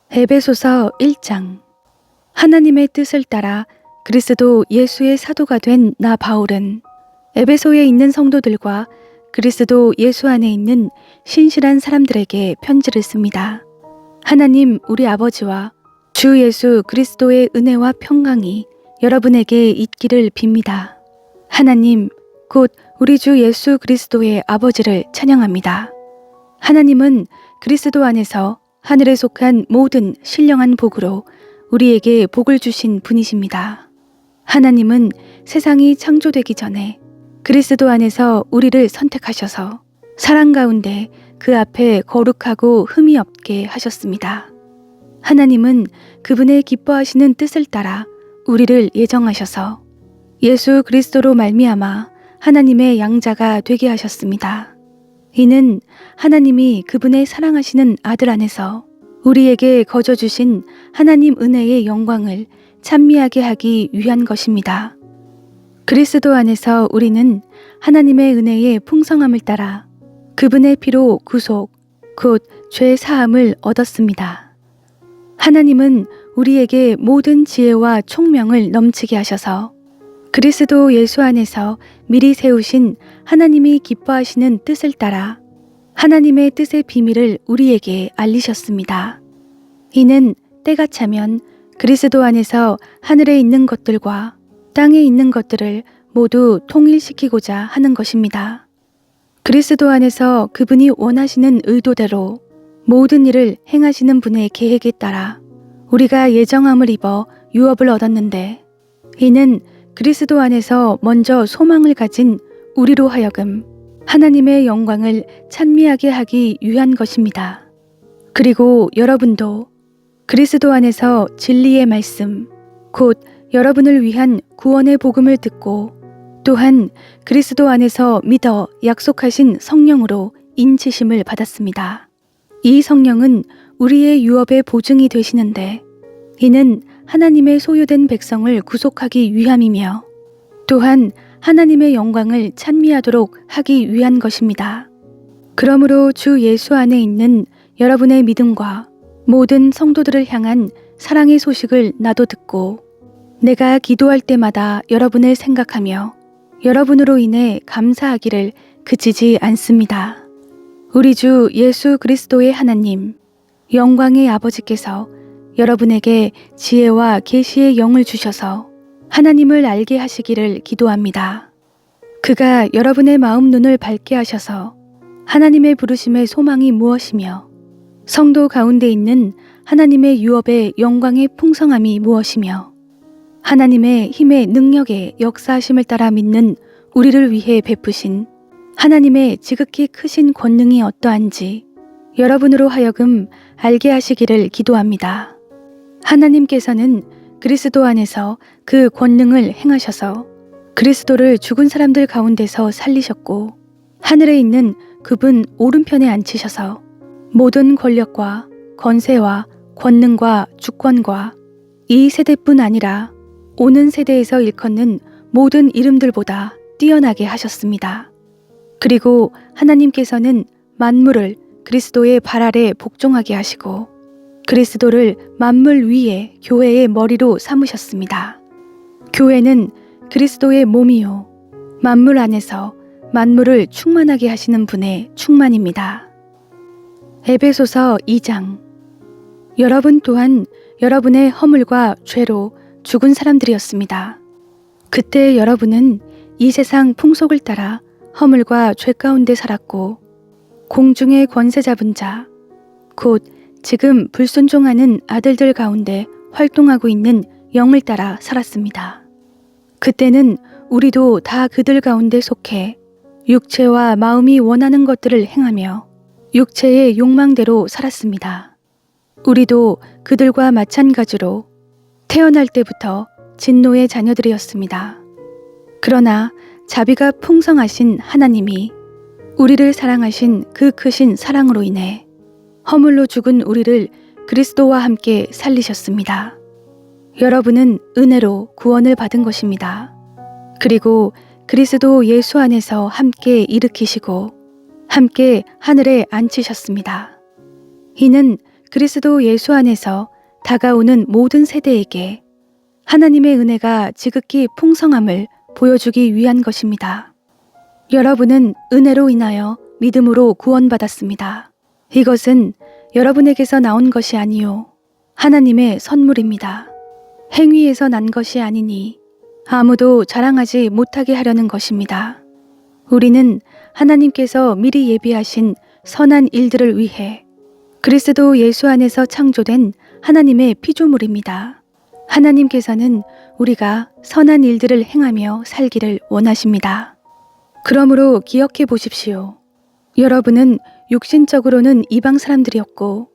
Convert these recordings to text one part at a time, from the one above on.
에베소서 1장. 하나님의 뜻을 따라 그리스도 예수의 사도가 된 나 바울은 에베소에 있는 성도들과 그리스도 예수 안에 있는 신실한 사람들에게 편지를 씁니다. 하나님 우리 아버지와 주 예수 그리스도의 은혜와 평강이 여러분에게 있기를 빕니다. 하나님 곧 우리 주 예수 그리스도의 아버지를 찬양합니다. 하나님은 그리스도 안에서 하늘에 속한 모든 신령한 복으로 우리에게 복을 주신 분이십니다. 하나님은 세상이 창조되기 전에 그리스도 안에서 우리를 선택하셔서 사랑 가운데 그 앞에 거룩하고 흠이 없게 하셨습니다. 하나님은 그분의 기뻐하시는 뜻을 따라 우리를 예정하셔서 예수 그리스도로 말미암아 하나님의 양자가 되게 하셨습니다. 이는 하나님이 그분의 사랑하시는 아들 안에서 우리에게 거저 주신 하나님 은혜의 영광을 찬미하게 하기 위한 것입니다. 그리스도 안에서 우리는 하나님의 은혜의 풍성함을 따라 그분의 피로 구속, 곧 죄 사함을 얻었습니다. 하나님은 우리에게 모든 지혜와 총명을 넘치게 하셔서 그리스도 예수 안에서 미리 세우신 하나님이 기뻐하시는 뜻을 따라 하나님의 뜻의 비밀을 우리에게 알리셨습니다. 이는 때가 차면 그리스도 안에서 하늘에 있는 것들과 땅에 있는 것들을 모두 통일시키고자 하는 것입니다. 그리스도 안에서 그분이 원하시는 의도대로 모든 일을 행하시는 분의 계획에 따라 우리가 예정함을 입어 유업을 얻었는데, 이는 그리스도 안에서 먼저 소망을 가진 우리로 하여금 하나님의 영광을 찬미하게 하기 위한 것입니다. 그리고 여러분도 그리스도 안에서 진리의 말씀, 곧 여러분을 위한 구원의 복음을 듣고 또한 그리스도 안에서 믿어 약속하신 성령으로 인치심을 받았습니다. 이 성령은 우리의 유업의 보증이 되시는데, 이는 하나님의 소유된 백성을 구속하기 위함이며 또한 하나님의 영광을 찬미하도록 하기 위한 것입니다. 그러므로 주 예수 안에 있는 여러분의 믿음과 모든 성도들을 향한 사랑의 소식을 나도 듣고 내가 기도할 때마다 여러분을 생각하며 여러분으로 인해 감사하기를 그치지 않습니다. 우리 주 예수 그리스도의 하나님, 영광의 아버지께서 여러분에게 지혜와 계시의 영을 주셔서 하나님을 알게 하시기를 기도합니다. 그가 여러분의 마음 눈을 밝게 하셔서 하나님의 부르심의 소망이 무엇이며 성도 가운데 있는 하나님의 유업의 영광의 풍성함이 무엇이며 하나님의 힘의 능력의 역사하심을 따라 믿는 우리를 위해 베푸신 하나님의 지극히 크신 권능이 어떠한지 여러분으로 하여금 알게 하시기를 기도합니다. 하나님께서는 그리스도 안에서 그 권능을 행하셔서 그리스도를 죽은 사람들 가운데서 살리셨고 하늘에 있는 그분 오른편에 앉히셔서 모든 권력과 권세와 권능과 주권과 이 세대뿐 아니라 오는 세대에서 일컫는 모든 이름들보다 뛰어나게 하셨습니다. 그리고 하나님께서는 만물을 그리스도의 발 아래 복종하게 하시고 그리스도를 만물 위에 교회의 머리로 삼으셨습니다. 교회는 그리스도의 몸이요 만물 안에서 만물을 충만하게 하시는 분의 충만입니다. 에베소서 2장. 여러분 또한 여러분의 허물과 죄로 죽은 사람들이었습니다. 그때 여러분은 이 세상 풍속을 따라 허물과 죄 가운데 살았고 공중의 권세 잡은 자, 곧 지금 불순종하는 아들들 가운데 활동하고 있는 영을 따라 살았습니다. 그때는 우리도 다 그들 가운데 속해 육체와 마음이 원하는 것들을 행하며 육체의 욕망대로 살았습니다. 우리도 그들과 마찬가지로 태어날 때부터 진노의 자녀들이었습니다. 그러나 자비가 풍성하신 하나님이 우리를 사랑하신 그 크신 사랑으로 인해 허물로 죽은 우리를 그리스도와 함께 살리셨습니다. 여러분은 은혜로 구원을 받은 것입니다. 그리고 그리스도 예수 안에서 함께 일으키시고 함께 하늘에 앉히셨습니다. 이는 그리스도 예수 안에서 다가오는 모든 세대에게 하나님의 은혜가 지극히 풍성함을 보여주기 위한 것입니다. 여러분은 은혜로 인하여 믿음으로 구원받았습니다. 이것은 여러분에게서 나온 것이 아니요 하나님의 선물입니다. 행위에서 난 것이 아니니 아무도 자랑하지 못하게 하려는 것입니다. 우리는 하나님께서 미리 예비하신 선한 일들을 위해 그리스도 예수 안에서 창조된 하나님의 피조물입니다. 하나님께서는 우리가 선한 일들을 행하며 살기를 원하십니다. 그러므로 기억해 보십시오. 여러분은 육신적으로는 이방 사람들이었고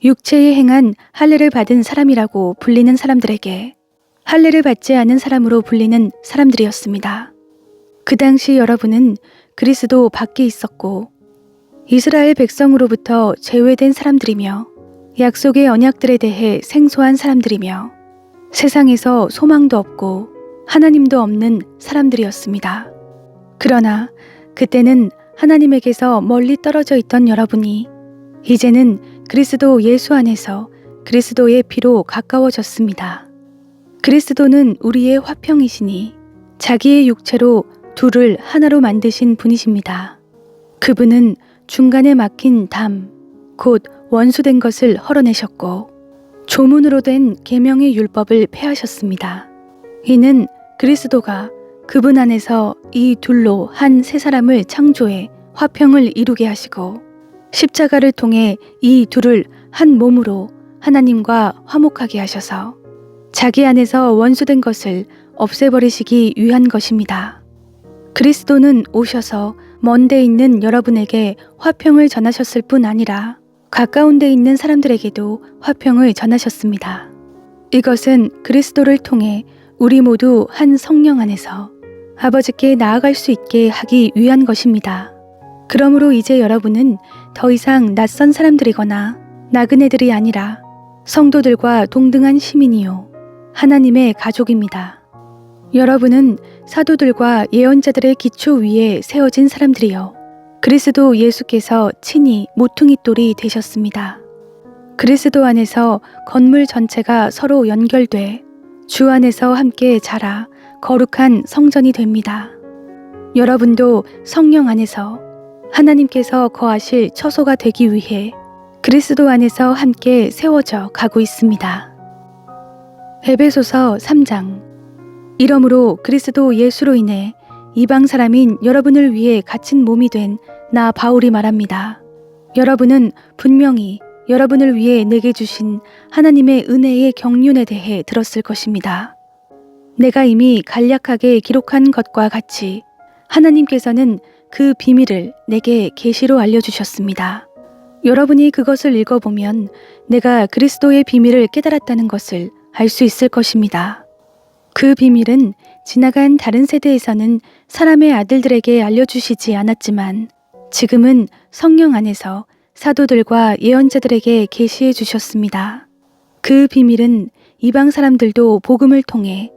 육체에 행한 할례를 받은 사람이라고 불리는 사람들에게 할례를 받지 않은 사람으로 불리는 사람들이었습니다. 그 당시 여러분은 그리스도 밖에 있었고 이스라엘 백성으로부터 제외된 사람들이며 약속의 언약들에 대해 생소한 사람들이며 세상에서 소망도 없고 하나님도 없는 사람들이었습니다. 그러나 그때는 하나님에게서 멀리 떨어져 있던 여러분이 이제는 그리스도 예수 안에서 그리스도의 피로 가까워졌습니다. 그리스도는 우리의 화평이시니 자기의 육체로 둘을 하나로 만드신 분이십니다. 그분은 중간에 막힌 담, 곧 원수된 것을 헐어내셨고 조문으로 된 계명의 율법을 폐하셨습니다. 이는 그리스도가 그분 안에서 이 둘로 한 세 사람을 창조해 화평을 이루게 하시고 십자가를 통해 이 둘을 한 몸으로 하나님과 화목하게 하셔서 자기 안에서 원수된 것을 없애버리시기 위한 것입니다. 그리스도는 오셔서 먼 데 있는 여러분에게 화평을 전하셨을 뿐 아니라 가까운 데 있는 사람들에게도 화평을 전하셨습니다. 이것은 그리스도를 통해 우리 모두 한 성령 안에서 아버지께 나아갈 수 있게 하기 위한 것입니다. 그러므로 이제 여러분은 더 이상 낯선 사람들이거나 나그네들이 아니라 성도들과 동등한 시민이요 하나님의 가족입니다. 여러분은 사도들과 예언자들의 기초 위에 세워진 사람들이요 그리스도 예수께서 친히 모퉁이 돌이 되셨습니다. 그리스도 안에서 건물 전체가 서로 연결돼 주 안에서 함께 자라 거룩한 성전이 됩니다. 여러분도 성령 안에서 하나님께서 거하실 처소가 되기 위해 그리스도 안에서 함께 세워져 가고 있습니다. 에베소서 3장. 이러므로 그리스도 예수로 인해 이방 사람인 여러분을 위해 갇힌 몸이 된 나 바울이 말합니다. 여러분은 분명히 여러분을 위해 내게 주신 하나님의 은혜의 경륜에 대해 들었을 것입니다. 내가 이미 간략하게 기록한 것과 같이 하나님께서는 그 비밀을 내게 계시로 알려주셨습니다. 여러분이 그것을 읽어보면 내가 그리스도의 비밀을 깨달았다는 것을 알 수 있을 것입니다. 그 비밀은 지나간 다른 세대에서는 사람의 아들들에게 알려주시지 않았지만 지금은 성령 안에서 사도들과 예언자들에게 계시해 주셨습니다. 그 비밀은 이방 사람들도 복음을 통해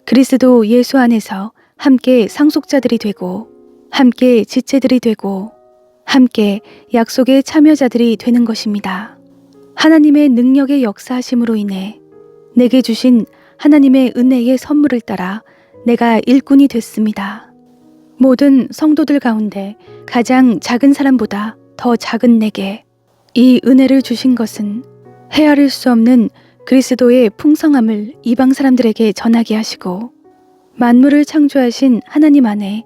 그리스도 예수 안에서 함께 상속자들이 되고 함께 지체들이 되고 함께 약속의 참여자들이 되는 것입니다. 하나님의 능력의 역사하심으로 인해 내게 주신 하나님의 은혜의 선물을 따라 내가 일꾼이 됐습니다. 모든 성도들 가운데 가장 작은 사람보다 더 작은 내게 이 은혜를 주신 것은 헤아릴 수 없는 그리스도의 풍성함을 이방 사람들에게 전하게 하시고 만물을 창조하신 하나님 안에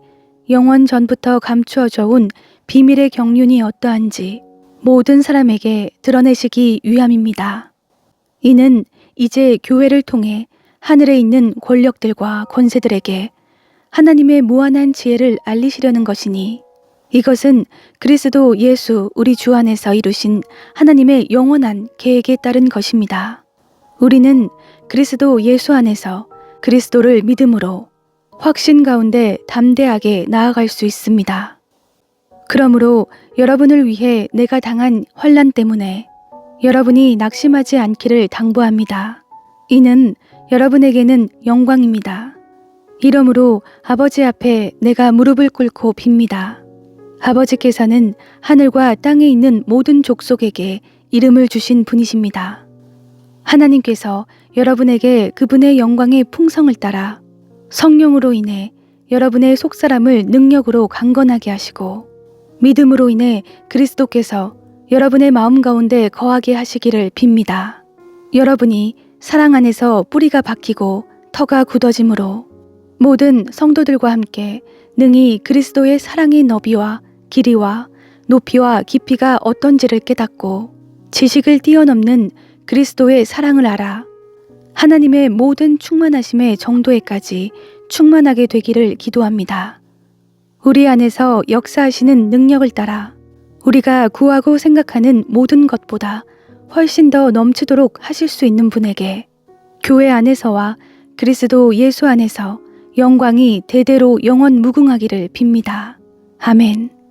영원 전부터 감추어져 온 비밀의 경륜이 어떠한지 모든 사람에게 드러내시기 위함입니다. 이는 이제 교회를 통해 하늘에 있는 권력들과 권세들에게 하나님의 무한한 지혜를 알리시려는 것이니 이것은 그리스도 예수 우리 주 안에서 이루신 하나님의 영원한 계획에 따른 것입니다. 우리는 그리스도 예수 안에서 그리스도를 믿음으로 확신 가운데 담대하게 나아갈 수 있습니다. 그러므로 여러분을 위해 내가 당한 환난 때문에 여러분이 낙심하지 않기를 당부합니다. 이는 여러분에게는 영광입니다. 이러므로 아버지 앞에 내가 무릎을 꿇고 빕니다. 아버지께서는 하늘과 땅에 있는 모든 족속에게 이름을 주신 분이십니다. 하나님께서 여러분에게 그분의 영광의 풍성을 따라 성령으로 인해 여러분의 속사람을 능력으로 강건하게 하시고 믿음으로 인해 그리스도께서 여러분의 마음 가운데 거하게 하시기를 빕니다. 여러분이 사랑 안에서 뿌리가 박히고 터가 굳어짐으로 모든 성도들과 함께 능히 그리스도의 사랑의 너비와 길이와 높이와 깊이가 어떤지를 깨닫고 지식을 뛰어넘는 그리스도의 사랑을 알아 하나님의 모든 충만하심의 정도에까지 충만하게 되기를 기도합니다. 우리 안에서 역사하시는 능력을 따라 우리가 구하고 생각하는 모든 것보다 훨씬 더 넘치도록 하실 수 있는 분에게 교회 안에서와 그리스도 예수 안에서 영광이 대대로 영원 무궁하기를 빕니다. 아멘.